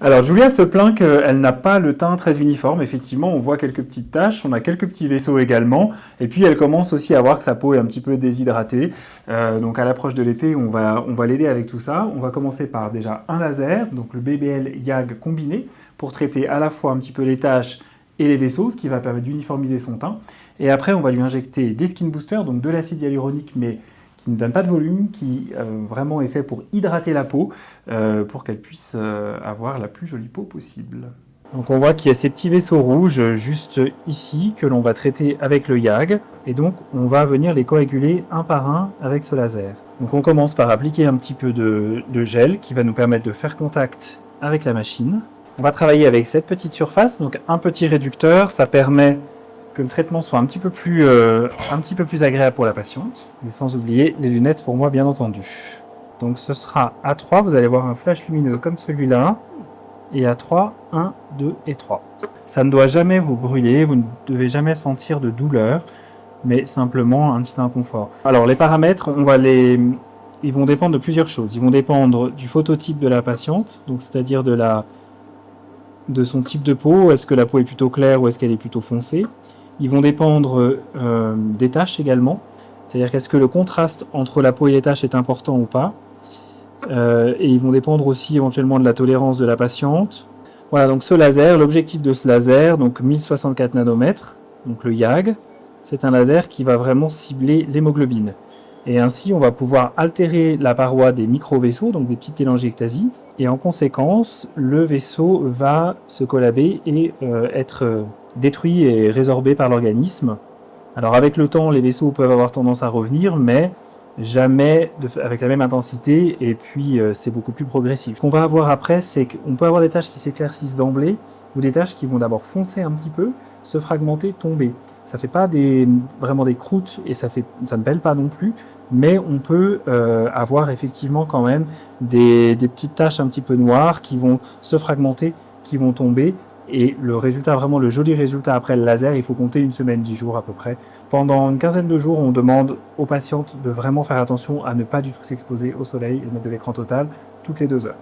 Alors Julia se plaint qu'elle n'a pas le teint très uniforme. Effectivement, on voit quelques petites taches, on a quelques petits vaisseaux également. Et puis elle commence aussi à voir que sa peau est un petit peu déshydratée. Donc à l'approche de l'été, on va l'aider avec tout ça. On va commencer par déjà un laser, donc le BBL YAG combiné, pour traiter à la fois un petit peu les taches et les vaisseaux, ce qui va permettre d'uniformiser son teint. Et après, on va lui injecter des skin boosters, donc de l'acide hyaluronique, mais qui ne donne pas de volume, qui vraiment est fait pour hydrater la peau, pour qu'elle puisse avoir la plus jolie peau possible. Donc on voit qu'il y a ces petits vaisseaux rouges juste ici que l'on va traiter avec le YAG et donc on va venir les coaguler un par un avec ce laser. Donc on commence par appliquer un petit peu de gel qui va nous permettre de faire contact avec la machine. On va travailler avec cette petite surface, donc un petit réducteur, ça permet que le traitement soit un petit peu plus agréable pour la patiente, et sans oublier les lunettes pour moi bien entendu. Donc ce sera à 3, vous allez voir un flash lumineux comme celui-là, et à 3, 1, 2 et 3. Ça ne doit jamais vous brûler, vous ne devez jamais sentir de douleur, mais simplement un petit inconfort. Alors les paramètres, ils vont dépendre de plusieurs choses. Ils vont dépendre du phototype de la patiente, donc c'est-à-dire de son type de peau, est-ce que la peau est plutôt claire ou est-ce qu'elle est plutôt foncée. Ils vont dépendre des taches également, c'est-à-dire qu'est-ce que le contraste entre la peau et les taches est important ou pas. Et ils vont dépendre aussi éventuellement de la tolérance de la patiente. Voilà, donc ce laser, l'objectif de ce laser, donc 1064 nanomètres, donc le YAG, c'est un laser qui va vraiment cibler l'hémoglobine. Et ainsi, on va pouvoir altérer la paroi des micro-vaisseaux, donc des petites télangiectasies, et en conséquence, le vaisseau va se collaber et être détruit et résorbé par l'organisme. Alors avec le temps, les vaisseaux peuvent avoir tendance à revenir, mais jamais avec la même intensité, et puis c'est beaucoup plus progressif. Ce qu'on va avoir après, c'est qu'on peut avoir des taches qui s'éclaircissent d'emblée, ou des taches qui vont d'abord foncer un petit peu, se fragmenter, tomber. Ça ne fait pas vraiment des croûtes, et ça ne pèle pas non plus, mais on peut avoir effectivement quand même des petites taches un petit peu noires qui vont se fragmenter, qui vont tomber, et le résultat, vraiment le joli résultat après le laser, il faut compter 1 semaine, 10 jours à peu près. Pendant une quinzaine de jours, on demande aux patientes de vraiment faire attention à ne pas du tout s'exposer au soleil et mettre de l'écran total toutes les 2 heures.